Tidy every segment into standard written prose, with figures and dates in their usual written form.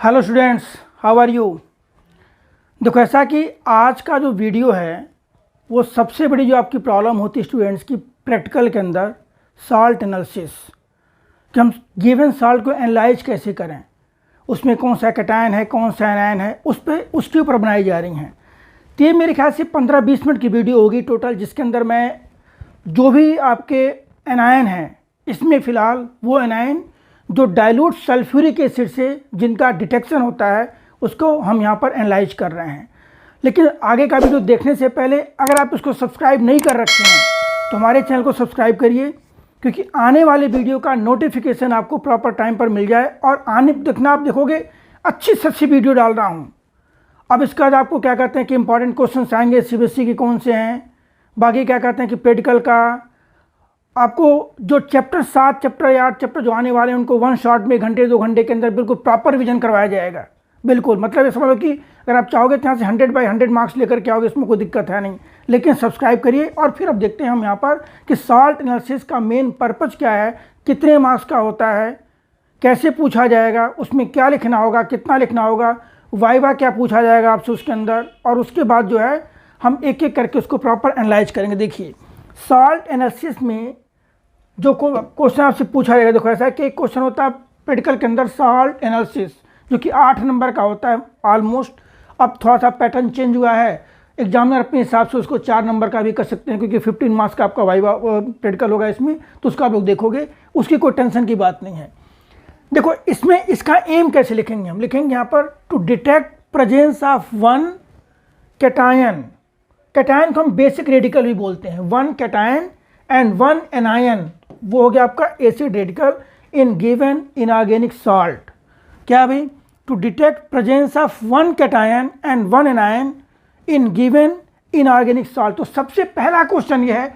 Hello students, how are you. देखो, ऐसा कि आज का जो वीडियो है वो सबसे बड़ी जो आपकी प्रॉब्लम होती है स्टूडेंट्स की प्रैक्टिकल के अंदर साल्ट एनालिसिस, कि हम गिवन साल्ट को एनालाइज कैसे करें, उसमें कौन सा कैटायन है कौन सा एनायन है, उसके ऊपर बनाई जा रही हैं। तो ये मेरे ख्याल से 15-20 मिनट की वीडियो होगी टोटल, जिसके अंदर मैं जो भी आपके एनायन हैं, इसमें फ़िलहाल वो एनायन जो डाइल्यूट सल्फ्यूरिक एसिड से जिनका डिटेक्शन होता है उसको हम यहाँ पर एनालाइज कर रहे हैं। लेकिन आगे का वीडियो देखने से पहले अगर आप इसको सब्सक्राइब नहीं कर रखे हैं तो हमारे चैनल को सब्सक्राइब करिए, क्योंकि आने वाले वीडियो का नोटिफिकेशन आपको प्रॉपर टाइम पर मिल जाए। और आप देखोगे अच्छी से अच्छी वीडियो डाल रहा हूँ। अब इसके बाद आपको क्या कहते हैं कि इंपॉर्टेंट क्वेश्चन आएंगे सीबीएसई के कौन से हैं, बाकी क्या कहते हैं कि प्रैक्टिकल का आपको जो चैप्टर 7 चैप्टर 8 चैप्टर जो आने वाले हैं उनको वन शॉट में घंटे 2 घंटे के अंदर बिल्कुल प्रॉपर रिविजन करवाया जाएगा। बिल्कुल, मतलब ये समझ लो कि अगर आप चाहोगे तो यहाँ से 100/100 मार्क्स लेकर के आओगे, इसमें कोई दिक्कत है नहीं। लेकिन सब्सक्राइब करिए। और फिर अब देखते हैं हम यहाँ पर कि साल्ट एनालिसिस का मेन पर्पज़ क्या है, कितने मार्क्स का होता है, कैसे पूछा जाएगा, उसमें क्या लिखना होगा, कितना लिखना होगा, वाइवा क्या पूछा जाएगा आपसे उसके अंदर, और उसके बाद जो है हम एक एक करके उसको प्रॉपर एनालाइज करेंगे। देखिए, साल्ट एनालिसिस में जो क्वेश्चन आपसे पूछा जाएगा, देखो ऐसा है कि एक क्वेश्चन होता है प्रैक्टिकल के अंदर साल्ट एनालिसिस, जो कि 8 नंबर का होता है ऑलमोस्ट। अब थोड़ा सा पैटर्न चेंज हुआ है, एग्जामिनर अपने हिसाब से उसको 4 नंबर का भी कर सकते हैं, क्योंकि 15 मार्क्स का आपका वाइवा प्रैक्टिकल होगा इसमें, तो उसका आप लोग देखोगे, उसकी कोई टेंशन की बात नहीं है। देखो, इसमें इसका एम कैसे लिखेंगे, हम लिखेंगे यहाँ पर to detect presence of one cation. Cation को हम बेसिक रेडिकल भी बोलते हैं, one cation and one anion, वो हो गया आपका acid radical in given inorganic salt. क्या भाई, to detect presence of one cation and one anion in given inorganic salt. तो सबसे पहला क्वेश्चन ये है,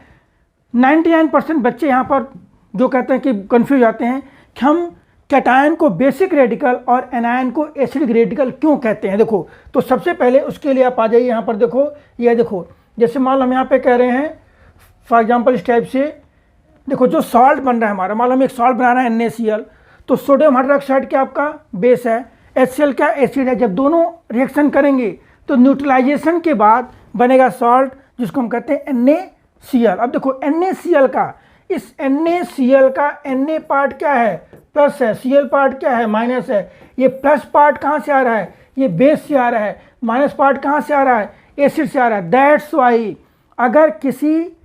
99% बच्चे यहाँ पर जो कहते हैं कि कंफ्यूज आते हैं कि हम कैटायन को बेसिक रेडिकल और एनायन को एसिडिक रेडिकल क्यों कहते हैं। देखो, तो सबसे पहले उसके लिए आप आ जाइए यहाँ पर। देखो, ये देखो, जैसे मान लो हम यहाँ पे कह रहे हैं फॉर एग्जांपल इस टाइप से, देखो जो सॉल्ट बन रहा है हमारा, मान लो हम एक सॉल्ट बना रहे हैं NaCl, तो सोडियम हाइड्रोक्साइड क्या आपका बेस है, HCl क्या एसिड है। जब दोनों रिएक्शन करेंगे तो न्यूट्रलाइजेशन के बाद बनेगा सॉल्ट, जिसको हम कहते हैं NaCl। अब देखो NaCl का, इस NaCl का Na पार्ट क्या है, प्लस है, Cl पार्ट क्या है, माइनस है। ये प्लस पार्ट कहाँ से आ रहा है, ये बेस से आ रहा है। माइनस पार्ट कहाँ से आ रहा है, एसिड से आ रहा है। दैट्स वाई अगर किसी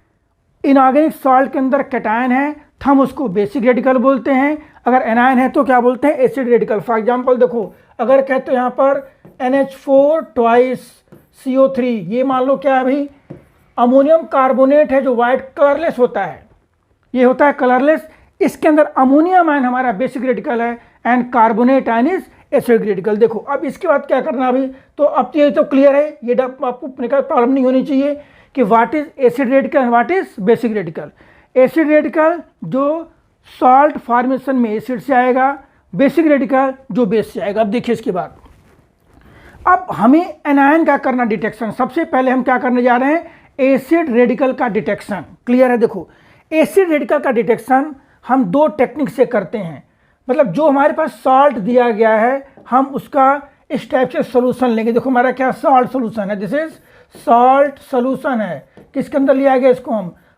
इनऑर्गेनिक सॉल्ट के अंदर कैटायन है तो हम उसको बेसिक रेडिकल बोलते हैं, अगर एनायन है तो क्या बोलते हैं, एसिड रेडिकल। फॉर एग्जांपल देखो, अगर कहते हो यहाँ पर NH4 ट्वाइस CO3, ये मान लो क्या है भाई, अमोनियम कार्बोनेट है जो वाइट कलरलेस होता है, ये होता है कलरलेस। इसके अंदर अमोनियम आयन हमारा बेसिक रेडिकल है and carbonate ion is acid radical. देखो, अब इसके बाद क्या करना अभी, तो अब ये तो क्लियर है, ये आपको प्रॉब्लम नहीं होनी चाहिए कि what is acid radical and what is basic radical. Acid radical जो सॉल्ट फॉर्मेशन में एसिड से आएगा, बेसिक रेडिकल जो बेस से आएगा। अब देखिए इसके बाद अब हमें एनायन का करना डिटेक्शन। सबसे पहले हम क्या करने जा रहे हैं, एसिड रेडिकल का डिटेक्शन। क्लियर है। देखो, एसिड रेडिकल का डिटेक्शन हम 2 टेक्निक से करते हैं, मतलब जो हमारे पास सॉल्ट दिया गया है हम उसका इस टाइप से सोल्यूशन लेंगे। देखो हमारा क्या सॉल्ट सोल्यूशन है, दिस इज सॉल्ट सोल्यूशन है। किसके अंदर लिया गया इसको,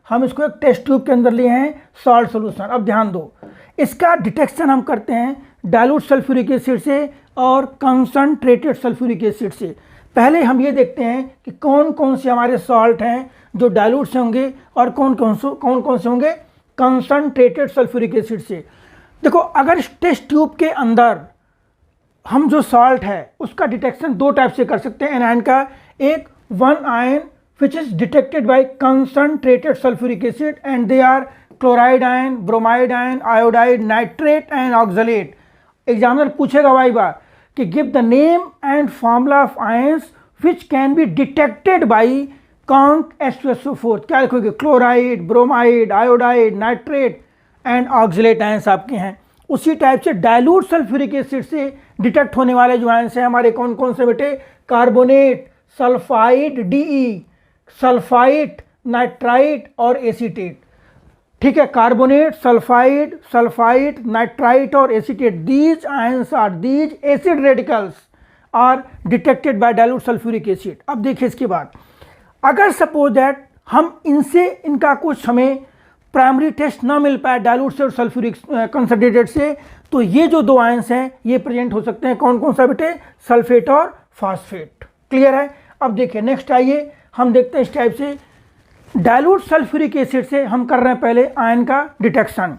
हम इसको एक टेस्ट ट्यूब के अंदर लिए हैं सॉल्ट सोल्यूशन। अब ध्यान दो, इसका डिटेक्शन हम करते हैं डाइल्यूट सल्फ्यूरिक एसिड से और कंसंट्रेटेड सल्फ्यूरिक एसिड से। पहले हम ये देखते हैं कि कौन कौन से हमारे सॉल्ट हैं जो डाइल्यूट से होंगे और कौन कौन से होंगे कंसंट्रेटेड सल्फ्यूरिक एसिड से। देखो, अगर इस टेस्ट ट्यूब के अंदर हम जो सॉल्ट है उसका डिटेक्शन 2 टाइप से कर सकते हैं एनायन का। एक one ion which is detected by concentrated sulfuric acid and they are chloride ion, bromide ion, iodide, nitrate and oxalate। Examiner पूछेगा भाई बार कि give the name and formula of ions which can be detected by conc H2SO4। क्या लिखोगे, chloride, bromide, iodide, nitrate and oxalate ions आपके हैं। उसी type से dilute sulphuric acid से डिटेक्ट होने वाले जो आयंस हैं हमारे कौन कौन से बेटे, carbonate, sulphide DE, sulphite, nitrite और एसीटेट। ठीक है, कार्बोनेट, सल्फाइड, सल्फाइड, नाइट्राइट और acetate, these ions are, these acid radicals are detected by dilute sulphuric acid. अब देखिए इसके बाद, अगर सपोज दैट हम इनसे इनका कुछ हमें प्राइमरी टेस्ट ना मिल पाए डाइल्यूट से और सल्फ्यूरिक कंसंट्रेटेड से, तो ये जो दो आयंस हैं ये प्रेजेंट हो सकते हैं। कौन कौन सा बेटे? सल्फेट और फास्फेट। क्लियर है? अब देखिए नेक्स्ट आइए हम देखते हैं इस टाइप से डाइल्यूट सल्फ्यूरिक एसिड से हम कर रहे हैं पहले आयन का डिटेक्शन।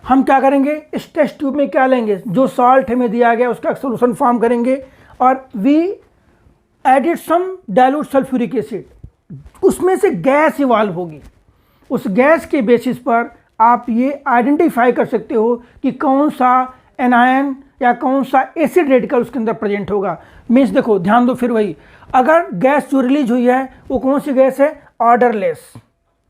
हम क्या करेंगे, इस टेस्ट ट्यूब में क्या लेंगे, जो सॉल्ट हमें दिया गया उसका सोल्यूशन फॉर्म करेंगे और we added some dilute sulphuric acid, उसमें से गैस इवॉल्व होगी। उस गैस के बेसिस पर आप ये आइडेंटिफाई कर सकते हो कि कौन सा एनायन या कौन सा एसिड रेडिकल उसके अंदर प्रेजेंट होगा। मीन्स देखो ध्यान दो, फिर वही, अगर गैस जो रिलीज हुई है वो कौन सी गैस है? ऑर्डरलेस।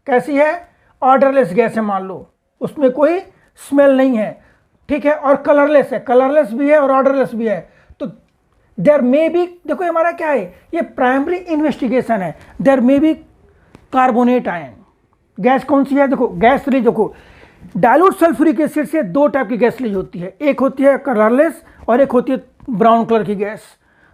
कैसी है? ऑर्डरलेस गैस है, मान लो उसमें कोई स्मेल नहीं है, ठीक है, और कलरलेस है, कलरलेस भी है और ऑर्डरलेस भी है। तो देयर मे बी, देखो हमारा क्या है, ये प्राइमरी इन्वेस्टिगेशन है, there may be carbonate ion. Gas कौन सी है? देखो गैस रिलीज, देखो डाइल्यूट सल्फ्यूरिक एसिड से दो टाइप की गैस रिलीज होती है, एक होती है कलरलेस और एक होती है ब्राउन कलर की गैस।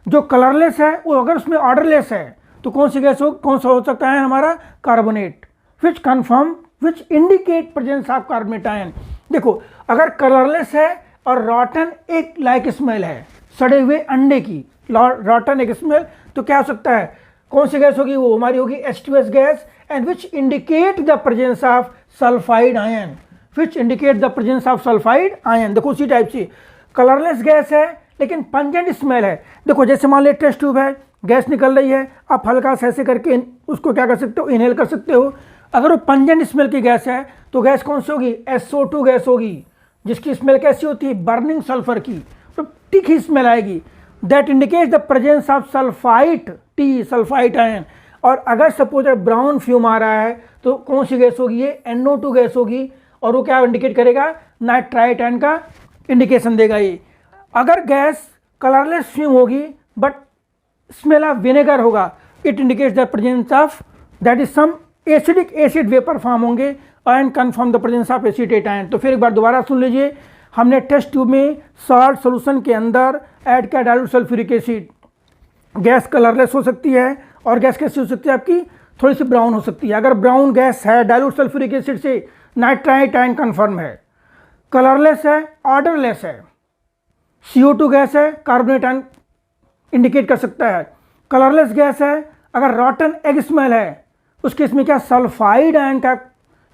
जो कलरलेस है वो अगर उसमें ऑर्डरलेस है तो कौन सी गैस हो, कौन सा हो सकता है हमारा? Carbonate, which confirm which indicate presence of carbonate ion. देखो अगर कलरलेस है और रॉटन एक लाइक स्मेल है, सड़े हुए अंडे की रॉटन एक स्मेल, तो क्या हो सकता है, कौन सी गैस होगी? वो हमारी होगी H2S gas, and which indicate the presence of sulphide ion, which indicate the presence of sulphide ion. देखो उसी टाइप से कलरलेस गैस है लेकिन पंजेंट स्मेल है। देखो जैसे मान लो टेस्ट ट्यूब है, गैस निकल रही है, आप हल्का सा ऐसे करके उसको क्या कर सकते हो, इनहेल कर सकते हो। अगर वो पंजेंट स्मेल की गैस है तो गैस कौन सी होगी? SO2 गैस होगी, जिसकी स्मेल कैसी होती है? बर्निंग सल्फर की, तो तीखी स्मेल आएगी। That indicates the presence of sulphite T, sulphite ion. और अगर सपोज ब्राउन फ्यूम आ रहा है तो कौन सी गैस होगी? ये NO2 गैस होगी, और वो क्या इंडिकेट करेगा? नाइट्राइट आयन का इंडिकेशन देगा ये। अगर गैस कलरलेस फ्यूम होगी बट स्मेल ऑफ विनेगर होगा, it indicates the presence of that is some acidic acid vapour form होंगे and confirm the presence of acetate ion. तो फिर एक बार दोबारा सुन लीजिए, हमने टेस्ट ट्यूब में सॉल्ट सोल्यूशन के अंदर ऐड किया dilute sulphuric acid. Gas colourless हो सकती है और गैस कैसी हो सकती है आपकी? थोड़ी सी ब्राउन हो सकती है। अगर ब्राउन गैस है डाइल्यूट सल्फ्यूरिक एसिड से, नाइट्राइट आयन कन्फर्म है। कलरलेस है, ऑर्डरलेस है, CO2 गैस है, कार्बोनेट आयन इंडिकेट कर सकता है। कलरलेस गैस है, अगर रॉटन एग स्मेल है उस केस में क्या? सल्फाइड आयन का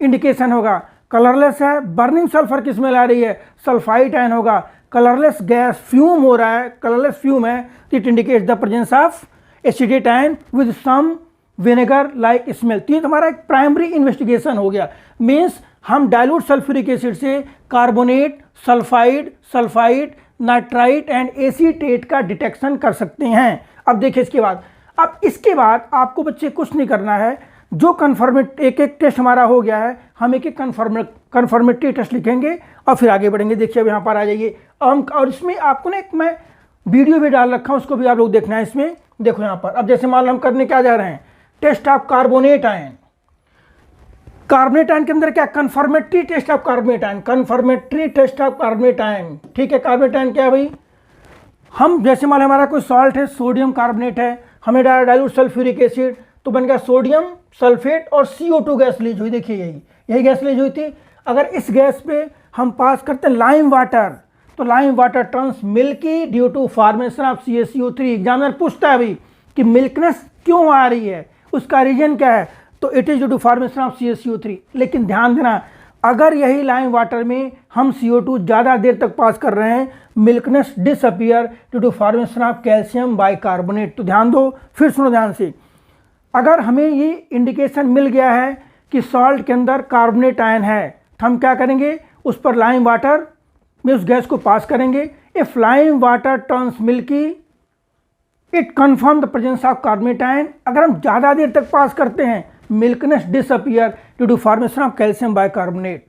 इंडिकेशन होगा। कलरलेस है, बर्निंग सल्फर की स्मेल आ रही है, सल्फाइड आयन होगा। कलरलेस गैस फ्यूम हो रहा है, कलरलेस फ्यूम है, it indicates the presence of acetate ion with some vinegar like smell. तो ये हमारा एक प्राइमरी इन्वेस्टिगेशन हो गया। मीन्स हम डाइल्यूट सल्फ्यूरिक एसिड से carbonate, sulphide, sulphide, nitrite and acetate का डिटेक्शन कर सकते हैं। अब देखिए इसके बाद, अब इसके बाद आपको बच्चे कुछ नहीं करना है, जो कन्फर्मेट एक एक टेस्ट हमारा हो गया है, हम एक एक कन्फर्मेटरी टेस्ट लिखेंगे और फिर आगे बढ़ेंगे। देखिए अब यहाँ पर आ जाइए, और इसमें आपको ना एक मैं वीडियो भी डाल रखा हूँ, उसको भी आप लोग देखना है इसमें। देखो यहाँ पर, अब जैसे मान लो हम करने क्या जा रहे हैं, test of carbonate ion. Carbonate ion के अंदर क्या? Confirmatory test of carbonate ion, confirmatory test of carbonate ion. ठीक है, कार्बोनेट आयन क्या है भाई? हम जैसे मान हमारा कोई सॉल्ट है, सोडियम कार्बोनेट है, हमें डाला डाइल्यूट सल्फ्यूरिक एसिड, तो बन गया सोडियम सल्फेट और CO2 गैस रिलीज हुई। देखिए यही गैस रिलीज हुई थी। अगर इस गैस पे हम पास करते हैं लाइम वाटर, तो lime water turns milky due to formation of CaCO3। Examiner पूछता है भाई कि मिल्कनेस क्यों आ रही है, उसका रीजन क्या है? तो it is due to formation of CaCO3। लेकिन ध्यान देना, अगर यही लाइम वाटर में हम CO2 ज़्यादा देर तक पास कर रहे हैं, milkiness disappear due to formation of calcium bicarbonate. तो ध्यान दो, फिर सुनो ध्यान से, अगर हमें ये इंडिकेशन मिल गया है कि सॉल्ट के अंदर कार्बोनेट आयन है, तो हम क्या करेंगे? उस पर लाइम वाटर में उस गैस को पास करेंगे। If lime water turns milky, it confirm the presence of carbonate ion. अगर हम ज़्यादा देर तक पास करते हैं, milkiness disappear due to formation of calcium bicarbonate.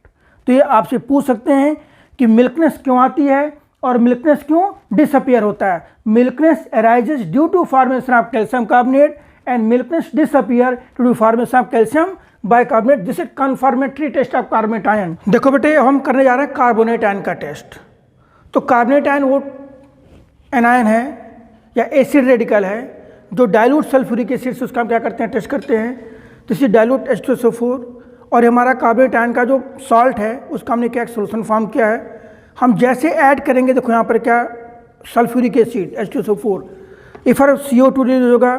तो ये आपसे पूछ सकते हैं कि मिल्कनेस क्यों आती है और मिल्कनेस क्यों डिसअपियर होता है। Milkiness arises due to formation of calcium carbonate and milkiness disappear due to formation of calcium bicarbonate, this is confirmatory test of carbonate ion. देखो बेटे हम करने जा रहे हैं कार्बोनेट आयन का टेस्ट। तो कार्बोनेट आयन वो एनायन है या एसिड रेडिकल है जो डाइल्यूट सल्फ्यूरिक एसिड से उसका हम क्या करते हैं, टेस्ट करते हैं। दिस इज डाइल्यूट H2SO4 और हमारा कार्बोनेट आयन का जो सॉल्ट है उसका हमने क्या सोल्यूशन फॉर्म किया है। हम जैसे ऐड करेंगे देखो यहाँ पर क्या sulphuric acid H2SO4 Fitr CO2 release होगा।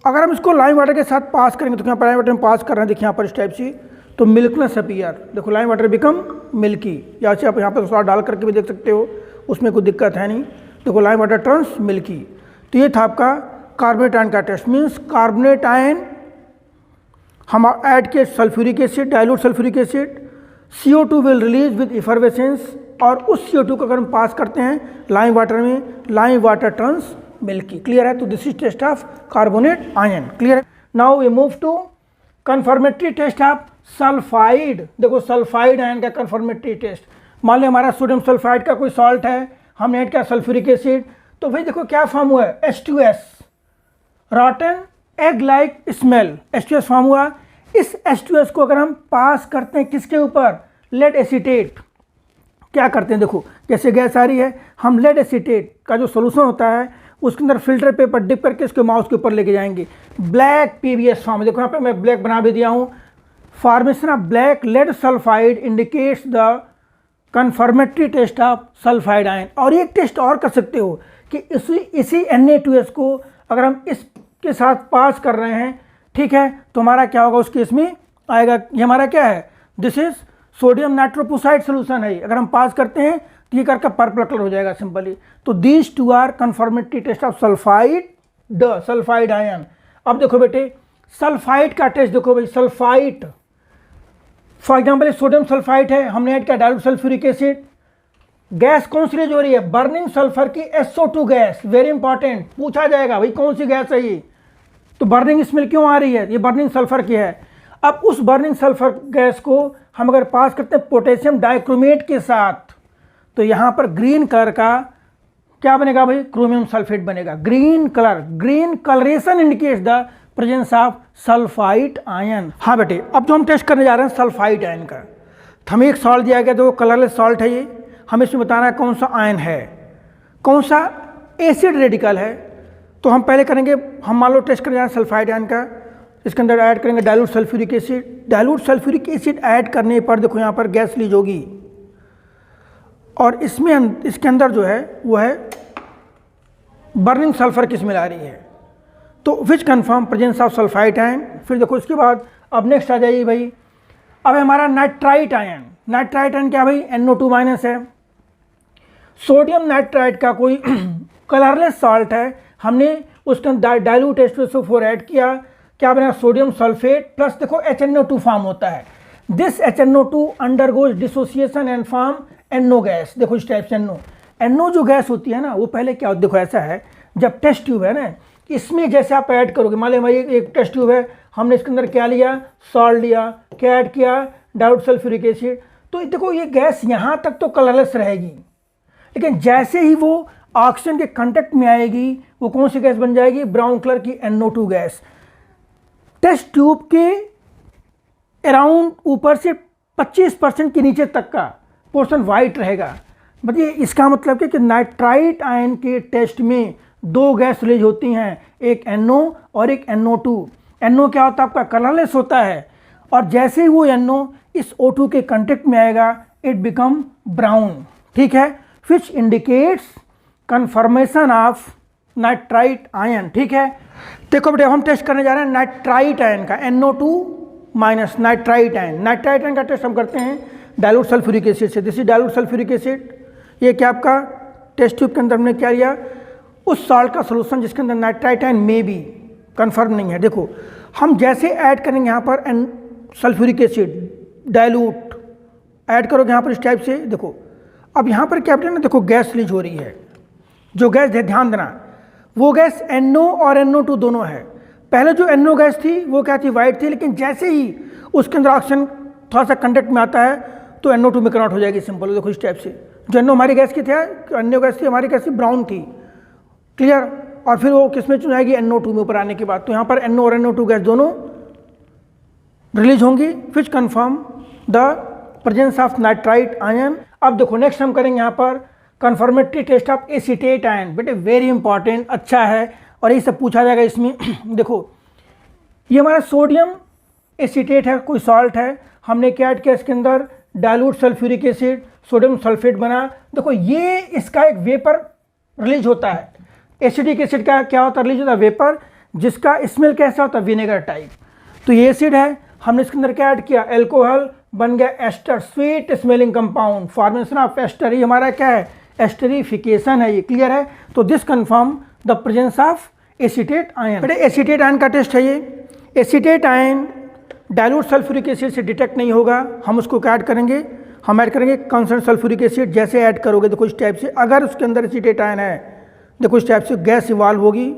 अगर हम इसको लाइम वाटर के साथ पास करेंगे तो यहाँ पर लाइम वाटर में पास कर रहे हैं, देखिए यहाँ पर इस टाइप से, तो मिल्कनेस अपीयर, देखो लाइम वाटर बिकम मिल्की। या से आप यहाँ पर स्वाद डाल करके भी देख सकते हो, उसमें कोई दिक्कत है नहीं। देखो लाइम वाटर टर्न्स मिल्की। तो ये था आपका कार्बोनेट आयन का टेस्ट। मीन्स कार्बोनेट आयन हम ऐड किए sulphuric acid, dilute sulphuric acid, CO2 will release with effervescence, और उस CO2 को अगर हम पास करते हैं लाइम वाटर में, lime water turns milky. Clear है? तो this is test of carbonate ion. Clear है? Now we move to confirmatory test of sulphide. देखो सल्फाइड आयन का कन्फर्मेटरी टेस्ट, मान लो हमारा सोडियम सल्फाइड का कोई सॉल्ट है, हमने ऐड किया सल्फ्यूरिक एसिड, तो भाई देखो क्या फॉर्म हुआ है, H2S, रॉटन egg like smell, H2S form हुआ। इस H2S को अगर हम पास करते हैं किसके ऊपर, लेड एसीटेट, क्या करते हैं देखो जैसे गैस आ रही है, हम लेड एसीटेट का जो सोल्यूशन होता है उसके अंदर फिल्टर पेपर डिप करके इसको माउस के ऊपर लेके जाएंगे, ब्लैक PBS फॉर्म। देखो यहाँ पे मैं ब्लैक बना भी दिया हूँ। Formation of black lead sulphide indicates the confirmatory test of sulphide ion. और एक टेस्ट और कर सकते हो कि इसी Na2S को अगर हम इसके साथ पास कर रहे हैं, ठीक है, तो हमारा क्या होगा उस केस में आएगा, ये हमारा क्या है, दिस इज सोडियम नाइट्रोपोसाइड सोल्यूशन है। अगर हम पास करते हैं तो ये करके पर्पल कलर हो जाएगा सिंपली। तो these two are confirmatory test of sulphide ion. अब देखो बेटे सल्फाइड का टेस्ट देखो भाई, sulphide for example sodium sulphide है, हमने ऐड किया डाइल्यूट सल्फ्यूरिक एसिड, गैस कौन सी रिलीज हो रही है, बर्निंग सल्फर की SO2 गैस। वेरी इंपॉर्टेंट, पूछा जाएगा भाई कौन सी गैस है ये, तो बर्निंग स्मेल क्यों आ रही है, ये बर्निंग सल्फर की है। अब उस बर्निंग सल्फर गैस को हम अगर पास करते हैं पोटेशियम डाइक्रोमेट के साथ, तो यहाँ पर ग्रीन कलर का क्या बनेगा भाई, क्रोमियम सल्फेट बनेगा। Green colour, green colouration indicates the presence of sulphide ion. हाँ बेटे अब जो हम टेस्ट करने जा रहे हैं सल्फाइड आयन का, तो हमें एक सॉल्ट दिया गया, तो कलरलेस सॉल्ट है ये, हमें इसमें बताना है कौन सा आयन है, कौन सा एसिड रेडिकल है। तो हम पहले करेंगे, हम मान लो टेस्ट करने जा रहे हैं सल्फाइड आयन का, इसके अंदर ऐड करेंगे dilute sulphuric acid. Dilute sulphuric acid add करने पर देखो यहाँ पर गैस लीज होगी, और इसमें इसके अंदर जो है वो है बर्निंग सल्फर की स्मेल आ रही है, तो which confirm presence of sulphide ion. फिर देखो इसके बाद अब नेक्स्ट आ जाइए भाई, अब हमारा नाइट्राइट आयन। नाइट्राइट आयन क्या भाई, NO2 माइनस है, सोडियम नाइट्राइट का कोई कलरलेस सॉल्ट है, हमने उसके अंदर डाइल्यूट H2SO4 ऐड किया, क्या बना, सोडियम सल्फेट प्लस देखो HNO2 फॉर्म होता है। This HNO2 undergoes dissociation and form NO gas. देखो इस टाइप से NO जो गैस होती है ना, वो पहले क्या होती है, देखो ऐसा है, जब टेस्ट ट्यूब है ना, इसमें जैसे आप ऐड करोगे, मान लो हमारी एक टेस्ट ट्यूब है, हमने इसके अंदर क्या लिया, सॉल्ट लिया, क्या ऐड किया, डाइल्यूट सल्फ्यूरिक एसिड, तो देखो ये गैस यहाँ तक तो कलरलेस रहेगी, लेकिन जैसे ही वो ऑक्सीजन के कांटेक्ट में आएगी, वो कौन सी गैस बन जाएगी, ब्राउन कलर की NO2 गैस। टेस्ट ट्यूब के अराउंड ऊपर से 25% के नीचे तक का पोर्शन वाइट रहेगा। मतलब इसका मतलब कि नाइट्राइट आयन के टेस्ट में दो गैस रिलीज होती हैं, एक NO और एक NO2। NO क्या होता है, आपका कलरलेस होता है, और जैसे ही वो NO इस O2 के कांटेक्ट में आएगा, इट बिकम ब्राउन, ठीक है, which indicates confirmation of nitrite ion. ठीक है, देखो बेटे हम टेस्ट करने जा रहे हैं नाइट्राइट आयन का, NO2 minus nitrite ion. Nitrite ion का टेस्ट हम करते हैं डाइल्यूट सल्फ्यूरिक एसिड से। This is dilute sulphuric acid. ये क्या आपका टेस्ट ट्यूब के अंदर हमने क्या लिया, उस सॉल्ट का सोल्यूशन जिसके अंदर नाइट्राइट आयन में भी कन्फर्म नहीं है। देखो हम जैसे ऐड करेंगे यहाँ पर सल्फ्यूरिक एसिड डाइल्यूट ऐड करोगे यहाँ पर इस टाइप से, देखो अब यहाँ पर क्या ना, देखो गैस रिलीज हो रही है, जो गैस ध्यान देना, वो गैस NO और NO2 दोनों है। पहले जो NO गैस थी वो क्या थी, वाइट थी, लेकिन जैसे ही उसके अंदर ऑक्सीजन थोड़ा सा कंडक्ट में आता है तो NO2 में कन्वर्ट हो जाएगी सिंपल। देखो इस टाइप से, जो NO हमारी गैस की थी, NO गैस थी हमारी कैसी ब्राउन थी, क्लियर, और फिर वो किस में चुन जाएगी, NO2 में ऊपर आने के बाद। तो यहाँ पर NO और NO2 गैस दोनों रिलीज होंगी which confirm the presence of nitrite ion. अब देखो नेक्स्ट हम करेंगे यहाँ पर confirmatory test of acetate ion. बेटे वेरी इंपॉर्टेंट, अच्छा है और ये सब पूछा जाएगा इसमें। देखो ये हमारा सोडियम एसीटेट है, कोई सॉल्ट है, हमने क्या ऐड किया इसके अंदर, dilute sulphuric acid, sodium sulphate बना। देखो ये इसका एक वेपर रिलीज होता है। एसिडिक एसिड का क्या होता है, रिलीज होता है वेपर, जिसका स्मेल कैसा होता है, विनेगर टाइप। तो ये एसिड है, हमने इसके अंदर क्या ऐड किया, एल्कोहल, बन गया ester, sweet smelling compound, formation of ester. ये हमारा क्या है, एस्टरिफिकेशन है, ये क्लियर है। तो this confirm the presence of acetate ion. बेटे एसीटेट आयन का टेस्ट है ये। Acetate ion dilute sulphuric acid से डिटेक्ट नहीं होगा, हम उसको क्या ऐड करेंगे, हम ऐड करेंगे कॉन्सर्न सल्फ्यूरिक एसिड। जैसे ऐड करोगे देखो इस टाइप से, अगर उसके अंदर एसीटेट आयन है, देखो इस टाइप से गैस इवॉल्व होगी,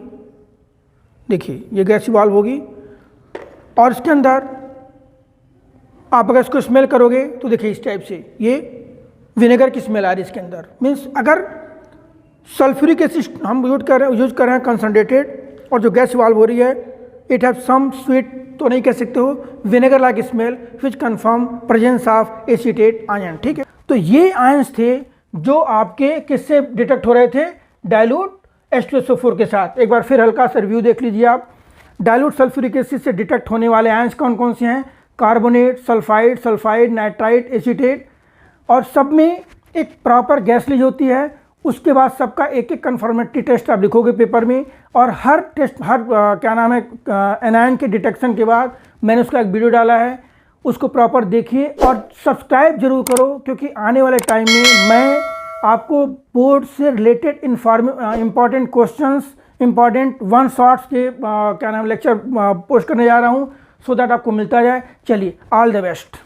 देखिए ये गैस इवॉल्व होगी, और इसके अंदर आप अगर इसको स्मेल करोगे तो देखिए इस टाइप से ये विनेगर की स्मेल आ रही है इसके अंदर। मीन्स अगर सल्फ्यूरिक एसिड हम यूज कर रहे हैं कंसनट्रेटेड, और जो गैस इवॉल्व हो रही है इट हैव सम स्वीट, तो नहीं कह सकते हो, vinegar like smell which confirm presence of acetate ion. ठीक है, तो ये आयंस थे जो आपके किससे डिटेक्ट हो रहे थे, डाइल्यूट H2SO4 के साथ। एक बार फिर हल्का सा रिव्यू देख लीजिए आप। डाइल्यूट सल्फ्यूरिक एसिड से डिटेक्ट होने वाले आयंस कौन कौन से हैं, carbonate, sulphide, sulphide, nitrite, acetate, और सब में एक प्रॉपर गैस लीज होती है। उसके बाद सबका एक एक कन्फर्मेटरी टेस्ट आप लिखोगे पेपर में, और हर टेस्ट, हर क्या नाम है, एनायन के डिटेक्शन के बाद मैंने उसका एक वीडियो डाला है, उसको प्रॉपर देखिए और सब्सक्राइब जरूर करो, क्योंकि आने वाले टाइम में मैं आपको बोर्ड से related important questions, important one shots के क्या नाम लेक्चर पोस्ट करने जा रहा हूँ, सो दैट आपको मिलता जाए। चलिए, ऑल द बेस्ट।